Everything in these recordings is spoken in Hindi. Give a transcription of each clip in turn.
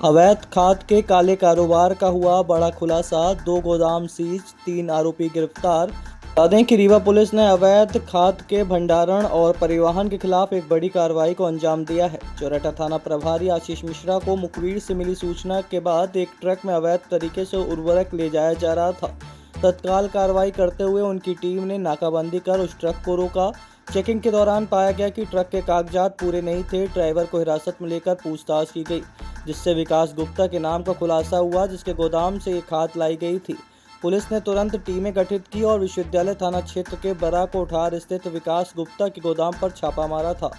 अवैध खाद के काले कारोबार का हुआ बड़ा खुलासा, 2 गोदाम सीज, 3 आरोपी गिरफ्तार। बता दें कि रीवा पुलिस ने अवैध खाद के भंडारण और परिवहन के खिलाफ एक बड़ी कार्रवाई को अंजाम दिया है। चौराठा थाना प्रभारी आशीष मिश्रा को मुखबिर से मिली सूचना के बाद एक ट्रक में अवैध तरीके से उर्वरक ले जाया जा रहा था। तत्काल कार्रवाई करते हुए उनकी टीम ने नाकाबंदी कर उस ट्रक को रोका। चेकिंग के दौरान पाया गया कि ट्रक के कागजात पूरे नहीं थे। ड्राइवर को हिरासत में लेकर पूछताछ की गई, जिससे विकास गुप्ता के नाम का खुलासा हुआ, जिसके गोदाम से ये खाद लाई गई थी। पुलिस ने तुरंत टीमें गठित की और विश्वविद्यालय थाना क्षेत्र के बड़ा कोठार स्थित विकास गुप्ता के गोदाम पर छापा मारा था।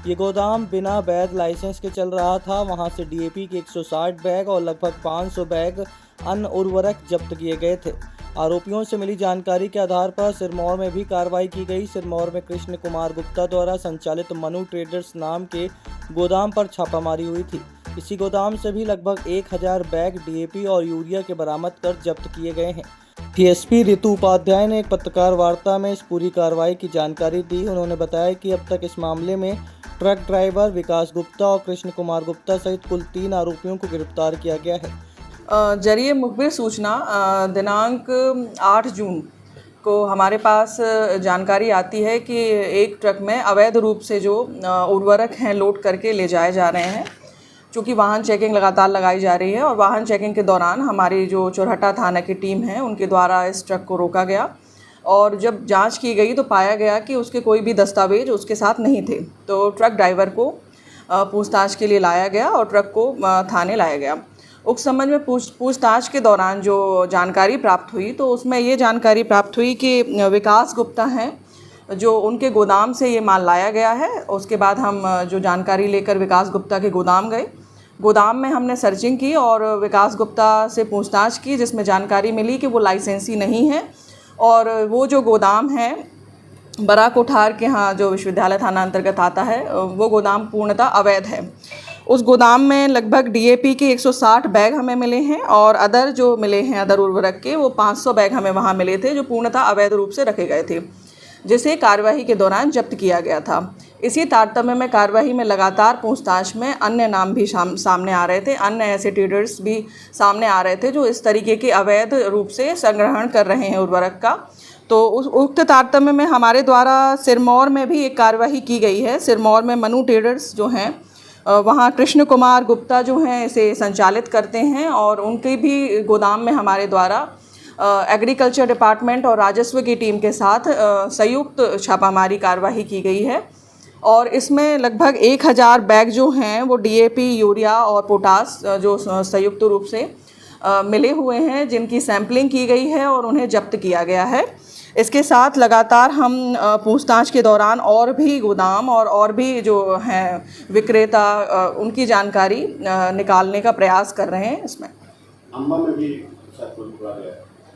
ये गोदाम बिना वैध लाइसेंस के चल रहा था। वहां से डीएपी के 160 बैग और लगभग 500 बैग अन्य उर्वरक जब्त किए गए थे। आरोपियों से मिली जानकारी के आधार पर सिरमौर में भी कार्रवाई की गई। सिरमौर में कृष्ण कुमार गुप्ता द्वारा संचालित मनु ट्रेडर्स नाम के गोदाम पर छापामारी हुई थी। इसी गोदाम से भी लगभग 1000 बैग डीएपी और यूरिया के बरामद कर जब्त किए गए हैं। डीएसपी ऋतु उपाध्याय ने एक पत्रकार वार्ता में इस पूरी कार्रवाई की जानकारी दी। उन्होंने बताया कि अब तक इस मामले में ट्रक ड्राइवर विकास गुप्ता और कृष्ण कुमार गुप्ता सहित कुल 3 आरोपियों को गिरफ्तार किया गया है। जरिए मुखबिर सूचना दिनांक 8 जून को हमारे पास जानकारी आती है कि एक ट्रक में अवैध रूप से जो उर्वरक हैं लोड करके ले जाए जा रहे हैं। चूँकि वाहन चेकिंग लगातार लगाई जा रही है और वाहन चेकिंग के दौरान हमारी जो चौराठा थाना की टीम है उनके द्वारा इस ट्रक को रोका गया और जब जांच की गई तो पाया गया कि उसके कोई भी दस्तावेज उसके साथ नहीं थे। तो ट्रक ड्राइवर को पूछताछ के लिए लाया गया और ट्रक को थाने लाया गया। उक्त संबंध में पूछताछ के दौरान जो जानकारी प्राप्त हुई तो उसमें ये जानकारी प्राप्त हुई कि विकास गुप्ता हैं जो उनके गोदाम से ये माल लाया गया है। उसके बाद हम जो जानकारी लेकर विकास गुप्ता के गोदाम गए। गोदाम में हमने सर्चिंग की और विकास गुप्ता से पूछताछ की, जिसमें जानकारी मिली कि वो लाइसेंसी नहीं है और वो जो गोदाम है बड़ा कोठार के यहाँ जो विश्वविद्यालय थाना अंतर्गत आता है वो गोदाम पूर्णतः अवैध है। उस गोदाम में लगभग डीएपी के 160 बैग हमें मिले हैं और अदर जो मिले हैं अदर उर्वरक के वो 500 बैग हमें वहाँ मिले थे जो पूर्णतः अवैध रूप से रखे गए थे, जिसे कार्यवाही के दौरान जब्त किया गया था। इसी तारतम्य में कार्यवाही में लगातार पूछताछ में अन्य नाम भी सामने आ रहे थे। अन्य ऐसे ट्रेडर्स भी सामने आ रहे थे जो इस तरीके के अवैध रूप से संग्रहण कर रहे हैं उर्वरक का। तो उस उक्त तारतम्य में हमारे द्वारा सिरमौर में भी एक कार्यवाही की गई है। सिरमौर में मनु ट्रेडर्स जो हैं वहाँ कृष्ण कुमार गुप्ता जो हैं इसे संचालित करते हैं और उनके भी गोदाम में हमारे द्वारा एग्रीकल्चर डिपार्टमेंट और राजस्व की टीम के साथ संयुक्त छापामारी कार्रवाई की गई है और इसमें लगभग 1000 बैग जो हैं वो डीएपी, यूरिया और पोटास जो संयुक्त रूप से मिले हुए हैं, जिनकी सैंपलिंग की गई है और उन्हें जब्त किया गया है। इसके साथ लगातार हम पूछताछ के दौरान और भी गोदाम और भी जो हैं विक्रेता उनकी जानकारी निकालने का प्रयास कर रहे हैं। इसमें अम्बा में भी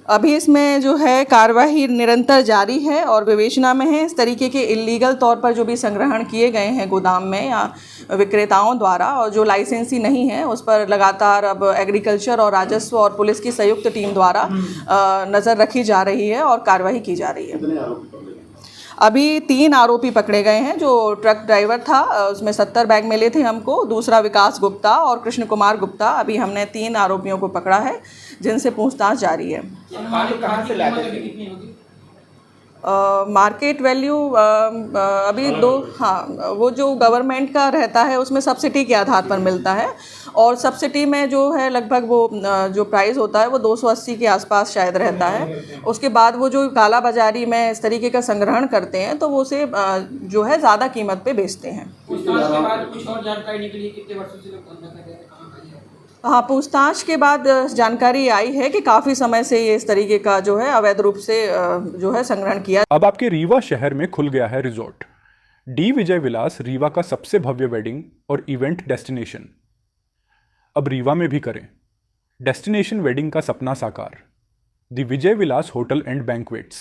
अभी इसमें जो है कार्रवाई निरंतर जारी है और विवेचना में है। इस तरीके के इलीगल तौर पर जो भी संग्रहण किए गए हैं गोदाम में या विक्रेताओं द्वारा और जो लाइसेंसी नहीं है उस पर लगातार अब एग्रीकल्चर और राजस्व और पुलिस की संयुक्त टीम द्वारा नज़र रखी जा रही है और कार्रवाई की जा रही है। अभी 3 आरोपी पकड़े गए हैं। जो ट्रक ड्राइवर था उसमें 70 बैग मिले थे हमको, दूसरा विकास गुप्ता और कृष्ण कुमार गुप्ता। अभी हमने 3 आरोपियों को पकड़ा है जिनसे पूछताछ जारी है। मार्केट वैल्यू अभी वो जो गवर्नमेंट का रहता है उसमें सब्सिडी के आधार पर मिलता है और सब्सिडी में जो है लगभग वो जो प्राइस होता है वो 280 के आसपास शायद रहता है। उसके बाद वो जो काला बाजारी में इस तरीके का संग्रहण करते हैं तो वो उसे जो है ज़्यादा कीमत पे बेचते हैं। हाँ, पूछताछ के बाद जानकारी आई है कि काफ़ी समय से ये इस तरीके का जो है अवैध रूप से जो है संग्रहण किया। अब आपके रीवा शहर में खुल गया है रिजॉर्ट डी विजय विलास, रीवा का सबसे भव्य वेडिंग और इवेंट डेस्टिनेशन। अब रीवा में भी करें डेस्टिनेशन वेडिंग का सपना साकार। The Vijay Vilas hotel and banquets,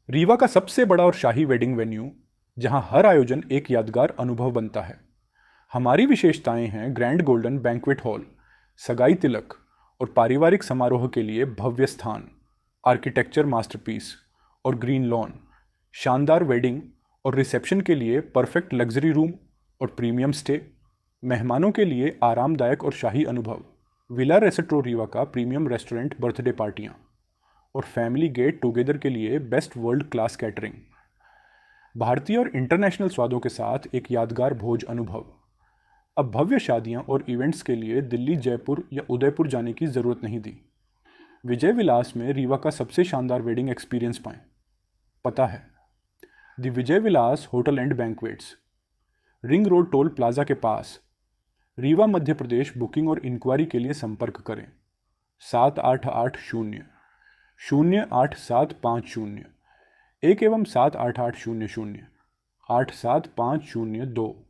Rewa का सबसे बड़ा और शाही वेडिंग वेन्यू, जहां हर आयोजन एक यादगार अनुभव बनता है। हमारी विशेषताएं हैं ग्रैंड गोल्डन बैंक्वेट हॉल, सगाई तिलक और पारिवारिक समारोह के लिए भव्य स्थान, आर्किटेक्चर मास्टरपीस और ग्रीन लॉन, शानदार वेडिंग और रिसेप्शन के लिए परफेक्ट लग्जरी रूम और प्रीमियम स्टे, मेहमानों के लिए आरामदायक और शाही अनुभव, विला रेस्ट्रो रीवा का प्रीमियम रेस्टोरेंट बर्थडे पार्टियाँ और फैमिली गेट टुगेदर के लिए बेस्ट वर्ल्ड क्लास कैटरिंग। भारतीय और इंटरनेशनल स्वादों के साथ एक यादगार भोज अनुभव। अब भव्य शादियां और इवेंट्स के लिए दिल्ली, जयपुर या उदयपुर जाने की ज़रूरत नहीं दी। विजय विलास में रीवा का सबसे शानदार वेडिंग एक्सपीरियंस पाएं। पता है the Vijay Vilas hotel and banquets, ring road toll plaza के पास, रीवा, मध्य प्रदेश। बुकिंग और इंक्वायरी के लिए संपर्क करें 788-0-08750 1 एवं 788-00-87502।